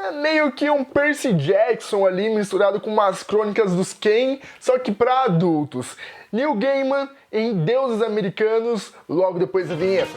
É meio que um Percy Jackson ali misturado com umas crônicas dos Kane, só que para adultos. Neil Gaiman em Deuses Americanos, logo depois da vinheta.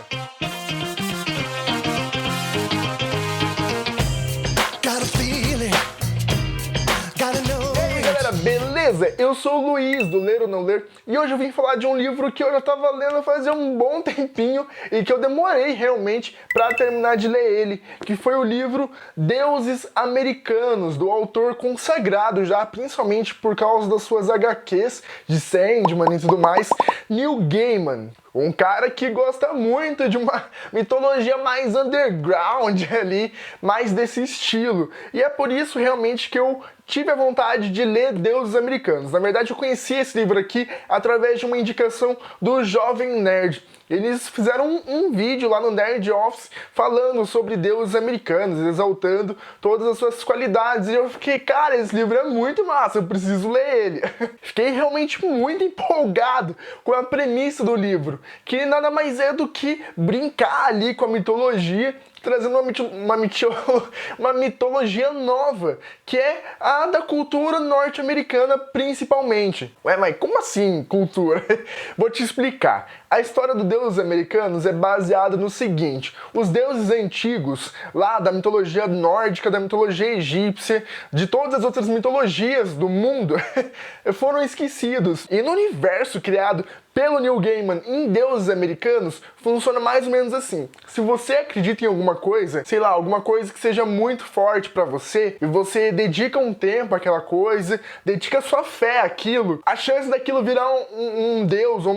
Beleza? Eu sou o Luiz, do Ler ou Não Ler, e hoje eu vim falar de um livro que eu já estava lendo fazia um bom tempinho e que eu demorei realmente para terminar de ler ele, que foi o livro Deuses Americanos, do autor consagrado já, principalmente por causa das suas HQs de Sandman e tudo mais, Neil Gaiman. Um cara que gosta muito de uma mitologia mais underground ali, mais desse estilo. E é por isso realmente que eu tive a vontade de ler Deuses Americanos. Na verdade, eu conheci esse livro aqui através de uma indicação do Jovem Nerd. Eles fizeram um vídeo lá no Nerd Office falando sobre deuses americanos, exaltando todas as suas qualidades. E eu fiquei, cara, esse livro é muito massa, eu preciso ler ele. Fiquei realmente muito empolgado com a premissa do livro, que nada mais é do que brincar ali com a mitologia, trazendo uma mitologia nova, que é a da cultura norte-americana principalmente. Ué, mas como assim cultura? Vou te explicar. A história dos deuses americanos é baseada no seguinte: os deuses antigos, lá da mitologia nórdica, da mitologia egípcia, de todas as outras mitologias do mundo, foram esquecidos. E no universo criado pelo Neil Gaiman em Deuses Americanos, funciona mais ou menos assim. Se você acredita em alguma coisa, sei lá, alguma coisa que seja muito forte pra você, e você dedica um tempo àquela coisa, dedica sua fé àquilo, a chance daquilo virar um deus, ou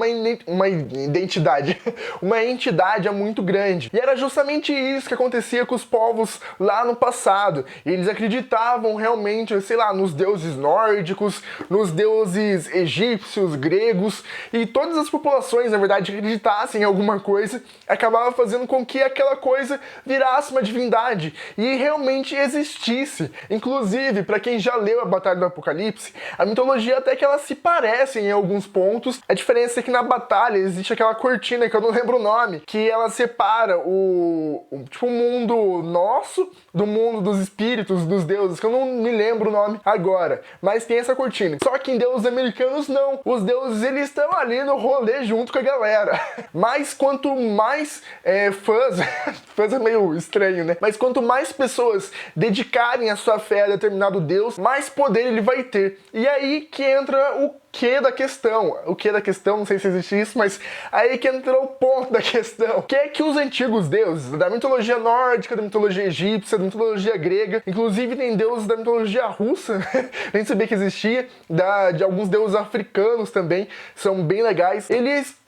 uma identidade, uma entidade é muito grande. E era justamente isso que acontecia com os povos lá no passado. Eles acreditavam realmente, sei lá, nos deuses nórdicos, nos deuses egípcios, gregos, e todas as populações, na verdade, acreditassem em alguma coisa, acabava fazendo com que aquela coisa virasse uma divindade e realmente existisse. Inclusive, para quem já leu a Batalha do Apocalipse, a mitologia até que elas se parecem em alguns pontos. A diferença é que na batalha existe aquela cortina, que eu não lembro o nome, que ela separa o mundo nosso do mundo dos espíritos, dos deuses, que eu não me lembro o nome agora, mas tem essa cortina. Só que em Deuses Americanos não. Os deuses, eles estão ali no rolê junto com a galera. Mas quanto mais fãs é meio estranho, né? Mas quanto mais pessoas dedicarem a sua fé a determinado deus, mais poder ele vai ter. E aí que entra o que da questão. O que da questão, não sei se existe isso, mas aí que entra o ponto da questão. Que é que os antigos deuses, da mitologia nórdica, da mitologia egípcia, da mitologia grega, inclusive tem deuses da mitologia russa, nem sabia que existia, de alguns deuses africanos também, são bem legais.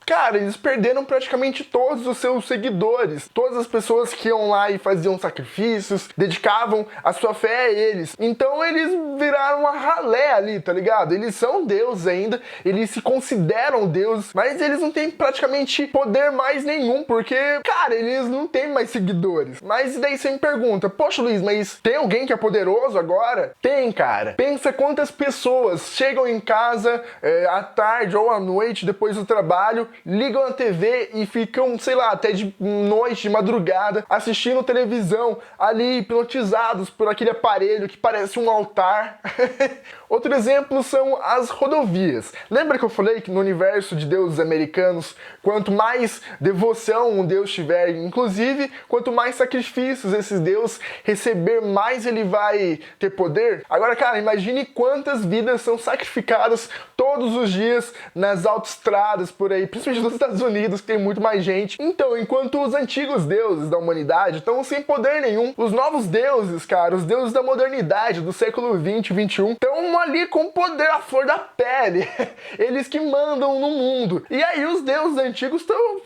Cara, eles perderam praticamente todos os seus seguidores. Todas as pessoas que iam lá e faziam sacrifícios, dedicavam a sua fé a eles. Então eles viraram uma ralé ali, tá ligado? Eles são deuses ainda, eles se consideram deuses, mas eles não têm praticamente poder mais nenhum, porque, cara, eles não têm mais seguidores. Mas daí você me pergunta, poxa Luiz, mas tem alguém que é poderoso agora? Tem, cara. Pensa quantas pessoas chegam em casa à tarde ou à noite, depois do trabalho, ligam a TV e ficam, sei lá, até de noite, de madrugada, assistindo televisão, ali hipnotizados por aquele aparelho que parece um altar. Outro exemplo são as rodovias. Lembra que eu falei que no universo de deuses americanos, quanto mais devoção um deus tiver, inclusive, quanto mais sacrifícios esses deuses receber, mais ele vai ter poder? Agora, cara, imagine quantas vidas são sacrificadas todos os dias nas autoestradas por aí, principalmente nos Estados Unidos, que tem muito mais gente. Então, enquanto os antigos deuses da humanidade estão sem poder nenhum, os novos deuses, cara, os deuses da modernidade, do século 20, 21, estão ali com poder à flor da pele. Eles que mandam no mundo. E aí os deuses antigos estão,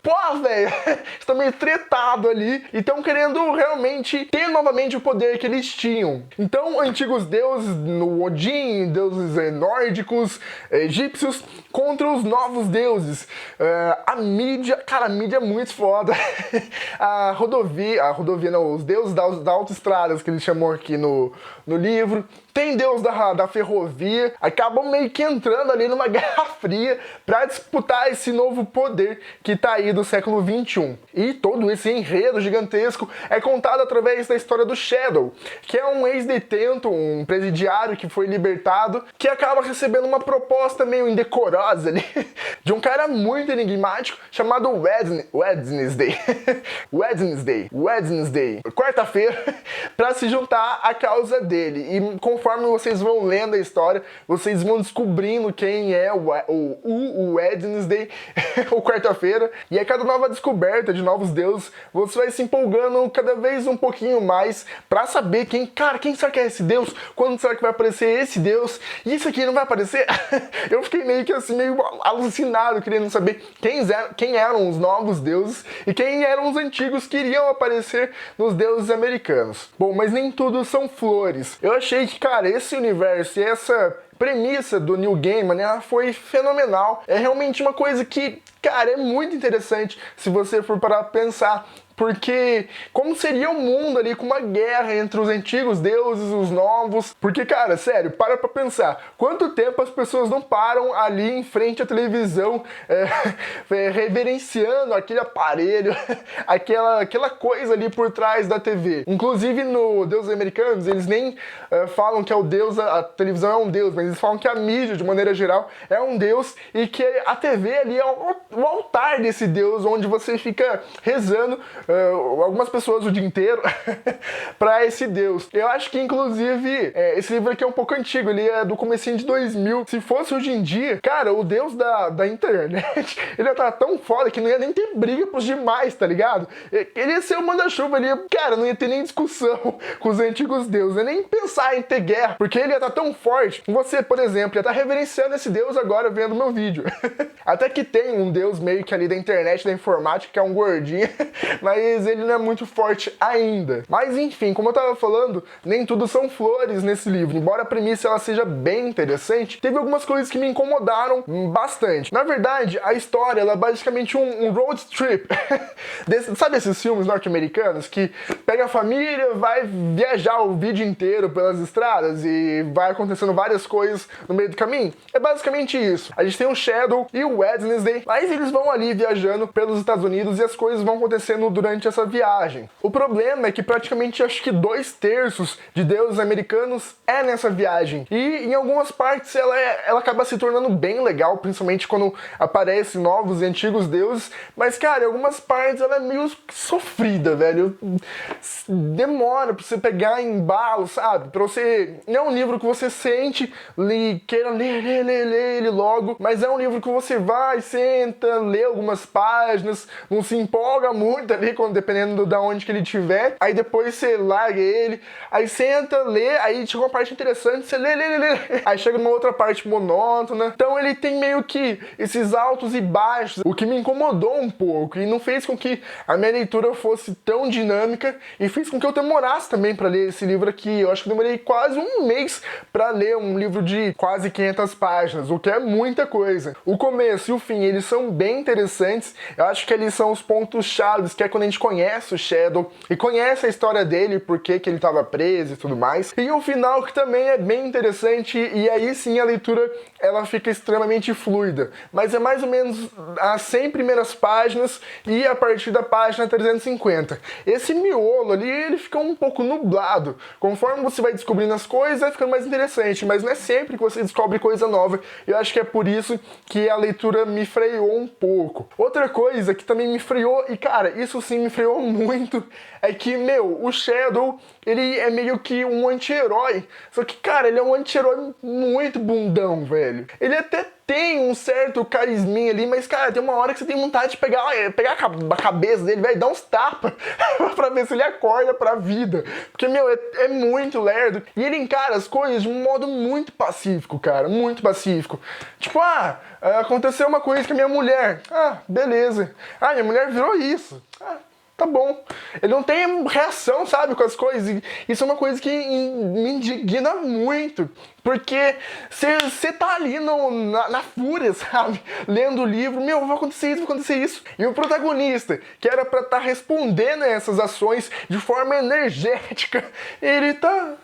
velho, estão meio tretados ali e estão querendo realmente ter novamente o poder que eles tinham. Então, antigos deuses, no Odin, deuses nórdicos, egípcios, contra os novos deuses, A mídia, cara, a mídia é muito foda. A rodovia não, os deuses das autoestradas que eles chamam aqui no livro. Tem deus da ferrovia, acabam meio que entrando ali numa guerra fria pra disputar esse novo poder que tá aí do século XXI. E todo esse enredo gigantesco é contado através da história do Shadow, que é um ex-detento, um presidiário que foi libertado, que acaba recebendo uma proposta meio indecorosa ali, de um cara muito enigmático chamado Wednesday. Wednesday, quarta-feira, pra se juntar à causa dele. E conforme vocês vão lendo a história, vocês vão descobrindo quem é o Wednesday, ou quarta-feira, e a cada nova descoberta de novos deuses, você vai se empolgando cada vez um pouquinho mais pra saber quem será que é esse deus? Quando será que vai aparecer esse deus? E isso aqui não vai aparecer? Eu fiquei meio que assim, meio alucinado, querendo saber quem eram os novos deuses e quem eram os antigos que iriam aparecer nos deuses americanos. Bom, mas nem tudo são flores. Eu achei que, cara, esse universo e essa premissa do Neil Gaiman, ela foi fenomenal. É realmente uma coisa que, cara, é muito interessante se você for parar pra pensar. Porque como seria o mundo ali com uma guerra entre os antigos deuses e os novos? Porque, cara, sério, para pra pensar. Quanto tempo as pessoas não param ali em frente à televisão reverenciando aquele aparelho, aquela coisa ali por trás da TV? Inclusive no Deuses Americanos, eles nem falam que é o deus, a televisão é um deus, mas eles falam que a mídia, de maneira geral, é um deus e que a TV ali é o altar desse deus, onde você fica rezando algumas pessoas o dia inteiro pra esse deus. Eu acho que, inclusive, esse livro aqui é um pouco antigo, ele é do comecinho de 2000. Se fosse hoje em dia, cara, o deus da internet, ele ia estar tão foda que não ia nem ter briga pros demais, tá ligado? Ele ia ser o manda-chuva ali, cara, não ia ter nem discussão com os antigos deuses, não ia nem pensar em ter guerra, porque ele ia estar tão forte. Você, por exemplo, ia estar reverenciando esse deus agora vendo meu vídeo. Até que tem um deus meio que ali da internet, da informática, que é um gordinho, mas ele não é muito forte ainda. Mas enfim, como eu tava falando, nem tudo são flores nesse livro. Embora a premissa ela seja bem interessante, teve algumas coisas que me incomodaram bastante. Na verdade, a história ela é basicamente um road trip. Sabe esses filmes norte-americanos que pega a família, vai viajar o vídeo inteiro pelas estradas e vai acontecendo várias coisas no meio do caminho? É basicamente isso. A gente tem o Shadow e o Wednesday, mas eles vão ali viajando pelos Estados Unidos e as coisas vão acontecendo durante essa viagem. O problema é que praticamente acho que 2/3 de deuses americanos é nessa viagem. E em algumas partes ela acaba se tornando bem legal, principalmente quando aparecem novos e antigos deuses. Mas, cara, em algumas partes ela é meio sofrida, velho. Demora pra você pegar embalo, sabe? Pra você... Não é um livro que você sente, queira ler ele logo, mas é um livro que você vai, senta, lê algumas páginas, não se empolga muito ali, dependendo de onde que ele estiver, aí depois você larga ele, aí senta, lê, aí chega uma parte interessante, você lê, aí chega numa outra parte monótona. Então ele tem meio que esses altos e baixos, o que me incomodou um pouco, e não fez com que a minha leitura fosse tão dinâmica, e fez com que eu demorasse também pra ler esse livro aqui. Eu acho que eu demorei quase um mês pra ler um livro de quase 500 páginas, o que é muita coisa. O começo e o fim, eles são bem interessantes, eu acho que eles são os pontos chaves, que é quando a gente conhece o Shadow e conhece a história dele, por que ele estava preso e tudo mais. E o final que também é bem interessante, e aí sim a leitura ela fica extremamente fluida. Mas é mais ou menos as 100 primeiras páginas e a partir da página 350. Esse miolo ali, ele fica um pouco nublado. Conforme você vai descobrindo as coisas, vai ficando mais interessante, mas não é sempre que você descobre coisa nova. Eu acho que é por isso que a leitura me freou um pouco. Outra coisa que também me freou, e cara, isso sim me freou muito, é que, o Shadow, ele é meio que um anti-herói. Só que, cara, ele é um anti-herói muito bundão, velho. Ele até tem um certo carisminha ali, mas, cara, tem uma hora que você tem vontade de pegar a cabeça dele, velho, dar uns tapas pra ver se ele acorda pra vida. Porque, é muito lerdo. E ele encara as coisas de um modo muito pacífico, cara, muito pacífico. Tipo, aconteceu uma coisa com a minha mulher. Beleza. Minha mulher virou isso. tá bom. Ele não tem reação, sabe, com as coisas. E isso é uma coisa que me indigna muito. Porque você tá ali na fúria, sabe? Lendo o livro, meu, vai acontecer isso, vai acontecer isso. E o protagonista, que era pra estar respondendo a essas ações de forma energética, ele tá...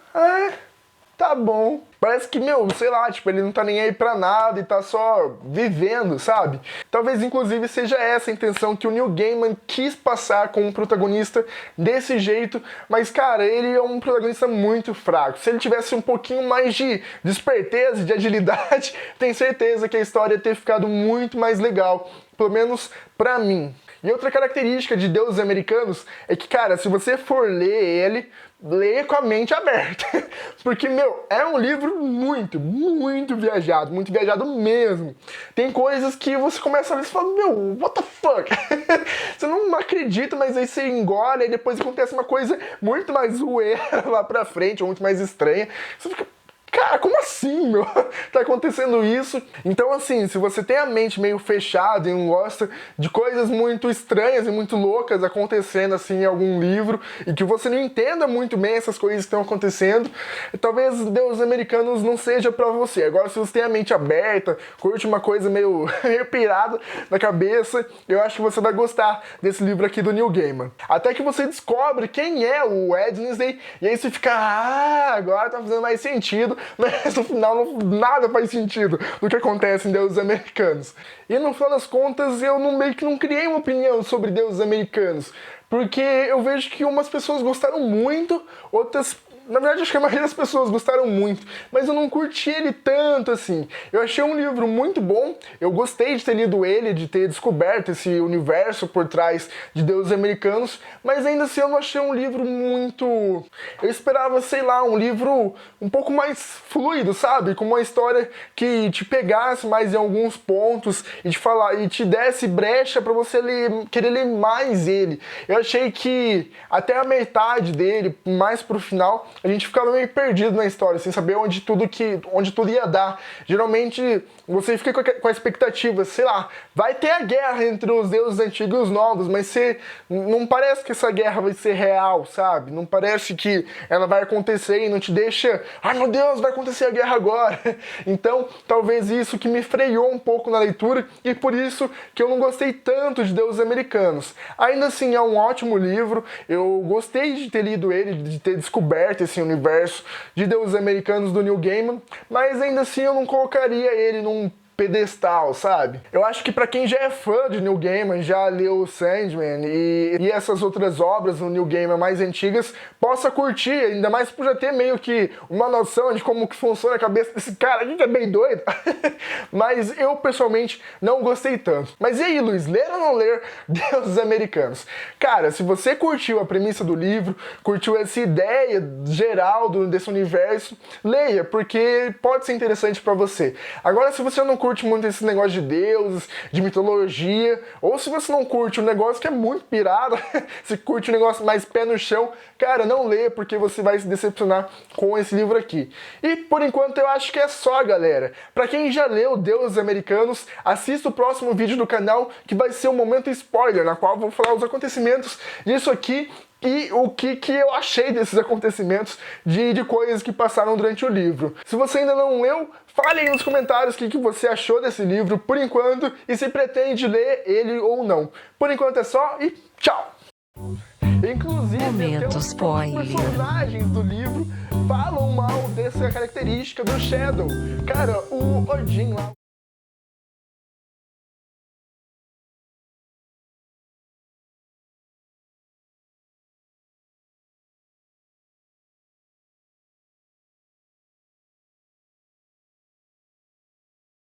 tá bom. Parece que, meu, sei lá, tipo, ele não tá nem aí pra nada e tá só vivendo, sabe? Talvez, inclusive, seja essa a intenção que o Neil Gaiman quis passar com o protagonista desse jeito, mas, cara, ele é um protagonista muito fraco. Se ele tivesse um pouquinho mais de esperteza, de agilidade, tenho certeza que a história ia ter ficado muito mais legal, pelo menos pra mim. E outra característica de Deuses Americanos é que, cara, se você for ler ele, leia com a mente aberta. Porque, meu, é um livro muito viajado mesmo. Tem coisas que você começa a ler e fala, meu, what the fuck? Você não acredita, mas aí você engole, e depois acontece uma coisa muito mais zoeira lá pra frente, ou muito mais estranha. Você fica... cara, como assim, meu? Tá acontecendo isso? Então, assim, se você tem a mente meio fechada e não gosta de coisas muito estranhas e muito loucas acontecendo, assim, em algum livro, e que você não entenda muito bem essas coisas que estão acontecendo, talvez Deuses Americanos não seja pra você. Agora, se você tem a mente aberta, curte uma coisa meio pirada na cabeça, eu acho que você vai gostar desse livro aqui do Neil Gaiman. Até que você descobre quem é o Wednesday, e aí você fica, agora tá fazendo mais sentido, mas no final nada faz sentido do que acontece em Deuses Americanos. E no final das contas eu meio que não criei uma opinião sobre Deuses Americanos, porque eu vejo que umas pessoas gostaram muito, outras... na verdade, acho que a maioria das pessoas gostaram muito, mas eu não curti ele tanto assim. Eu achei um livro muito bom, eu gostei de ter lido ele, de ter descoberto esse universo por trás de Deuses Americanos, mas ainda assim eu não achei um livro muito... eu esperava, sei lá, um livro um pouco mais fluido, sabe? Com uma história que te pegasse mais em alguns pontos e te desse brecha pra você querer ler mais ele. Eu achei que até a metade dele, mais pro final, a gente ficava meio perdido na história, sem saber onde tudo ia dar. Geralmente você fica com a expectativa, sei lá, vai ter a guerra entre os deuses antigos e os novos, mas não parece que essa guerra vai ser real, sabe? Não parece que ela vai acontecer e não te deixa, ai meu Deus, vai acontecer a guerra agora. Então, talvez isso que me freou um pouco na leitura e por isso que eu não gostei tanto de Deuses Americanos. Ainda assim, é um ótimo livro, eu gostei de ter lido ele, de ter descoberto esse universo de Deuses Americanos do Neil Gaiman, mas ainda assim eu não colocaria ele num pedestal, sabe? Eu acho que pra quem já é fã de Neil Gaiman, já leu Sandman e essas outras obras do Neil Gaiman mais antigas, possa curtir, ainda mais por já ter meio que uma noção de como que funciona a cabeça desse cara aqui, que é bem doido. Mas eu, pessoalmente, não gostei tanto. Mas e aí, Luiz, ler ou não ler Deuses Americanos? Cara, se você curtiu a premissa do livro, curtiu essa ideia geral desse universo, leia, porque pode ser interessante pra você. Agora, se você não curte muito esse negócio de deuses, de mitologia, ou se você não curte um negócio que é muito pirado, se curte um negócio mais pé no chão, cara, não leia, porque você vai se decepcionar com esse livro aqui. E por enquanto eu acho que é só, galera. Pra quem já leu Deuses Americanos, assista o próximo vídeo do canal, que vai ser um momento spoiler, na qual eu vou falar os acontecimentos disso aqui e o que eu achei desses acontecimentos, de coisas que passaram durante o livro. Se você ainda não leu, fale aí nos comentários o que você achou desse livro por enquanto e se pretende ler ele ou não. Por enquanto é só e tchau! Inclusive, Momento os spoiler. personagens do livro falam mal dessa característica do Shadow. Cara, o Odin lá...